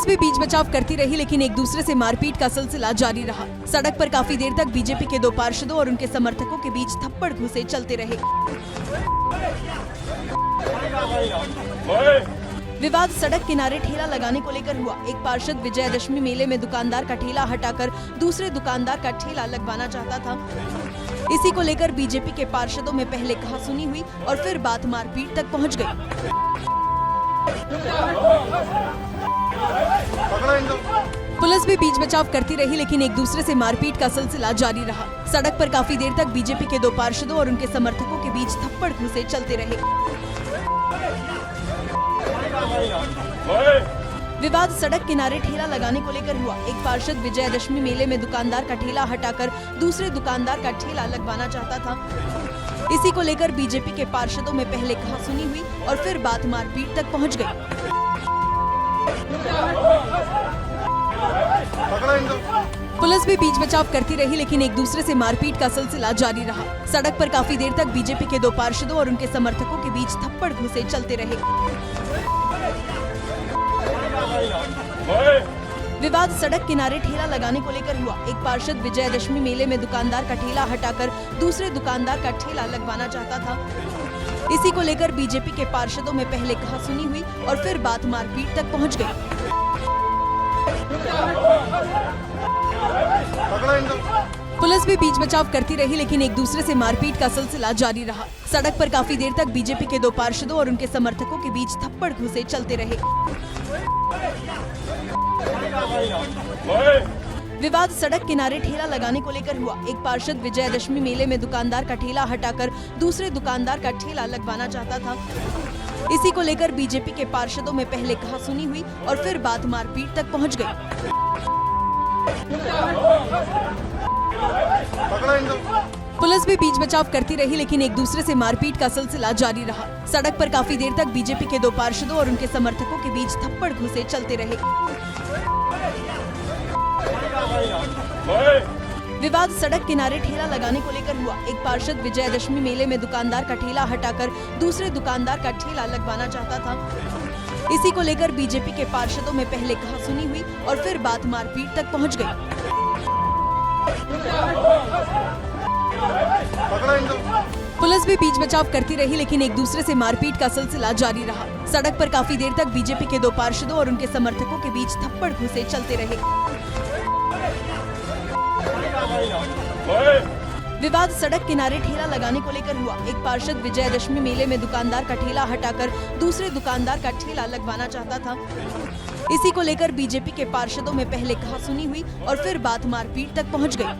Police भी बीच बचाव करती रही, लेकिन एक दूसरे से मारपीट का सिलसिला जारी रहा। सड़क पर काफी देर तक बीजेपी के दो पार्षदों और उनके समर्थकों के बीच थप्पड़ घुसे चलते रहे। विवाद सड़क किनारे ठेला लगाने को लेकर हुआ। एक पार्षद विजयादशमी मेले में दुकानदार का ठेला हटाकर दूसरे दुकानदार का ठेला लगवाना चाहता था। इसी को लेकर बीजेपी के पार्षदों में पहले कहासुनी हुई और फिर बात मारपीट तक पहुंच गई। पुलिस भी बीच बचाव करती रही, लेकिन एक दूसरे से मारपीट का सिलसिला जारी रहा। सड़क पर काफी देर तक बीजेपी के दो पार्षदों और उनके समर्थकों के बीच थप्पड़ घुसे चलते रहे। विवाद सड़क किनारे ठेला लगाने को लेकर हुआ। एक पार्षद विजयादशमी मेले में दुकानदार का ठेला हटाकर दूसरे दुकानदार का ठेला लगवाना चाहता था। इसी को लेकर बीजेपी के पार्षदों में पहले कहासुनी हुई और फिर बात मारपीट तक पहुंच गई। पुलिस भी बीच बचाव करती रही, लेकिन एक दूसरे से मारपीट का सिलसिला जारी रहा। सड़क पर काफी देर तक बीजेपी के दो पार्षदों और उनके समर्थकों के बीच थप्पड़ घुसे चलते रहे। विवाद सड़क किनारे ठेला लगाने को लेकर हुआ। एक पार्षद विजयादशमी मेले में दुकानदार का ठेला हटाकर दूसरे दुकानदार का ठेला लगवाना चाहता था। इसी को लेकर बीजेपी के पार्षदों में पहले कहासुनी हुई और फिर बात मारपीट तक पहुंच गई। पुलिस भी बीच बचाव करती रही, लेकिन एक दूसरे से मारपीट का सिलसिला जारी रहा। सड़क पर काफी देर तक बीजेपी के दो पार्षदों और उनके समर्थकों के बीच थप्पड़ घुसे चलते रहे। विवाद सड़क किनारे ठेला लगाने को लेकर हुआ। एक पार्षद विजयादशमी मेले में दुकानदार का ठेला हटाकर दूसरे दुकानदार का ठेला लगवाना चाहता था। इसी को लेकर बीजेपी के पार्षदों में पहले कहासुनी हुई और फिर बात मारपीट तक पहुंच गई। पुलिस भी बीच बचाव करती रही, लेकिन एक दूसरे से मारपीट का सिलसिला जारी रहा। सड़क पर काफी देर तक बीजेपी के दो पार्षदों और उनके समर्थकों के बीच थप्पड़ घुसे चलते रहे। विवाद सड़क किनारे ठेला लगाने को लेकर हुआ। एक पार्षद विजयादशमी मेले में दुकानदार का ठेला हटाकर दूसरे दुकानदार का ठेला लगवाना चाहता था। इसी को लेकर बीजेपी के पार्षदों में पहले कहासुनी हुई और फिर बात मारपीट तक पहुंच गई। पुलिस भी बीच बचाव करती रही, लेकिन एक दूसरे से मारपीट का सिलसिला जारी रहा। सड़क पर काफी देर तक बीजेपी के दो पार्षदों और उनके समर्थकों के बीच थप्पड़ घुसे चलते रहे। विवाद सड़क किनारे ठेला लगाने को लेकर हुआ। एक पार्षद विजयादशमी मेले में दुकानदार का ठेला हटाकर दूसरे दुकानदार का ठेला लगवाना चाहता था। इसी को लेकर बीजेपी के पार्षदों में पहले कहासुनी हुई और फिर बात मारपीट तक पहुंच गई।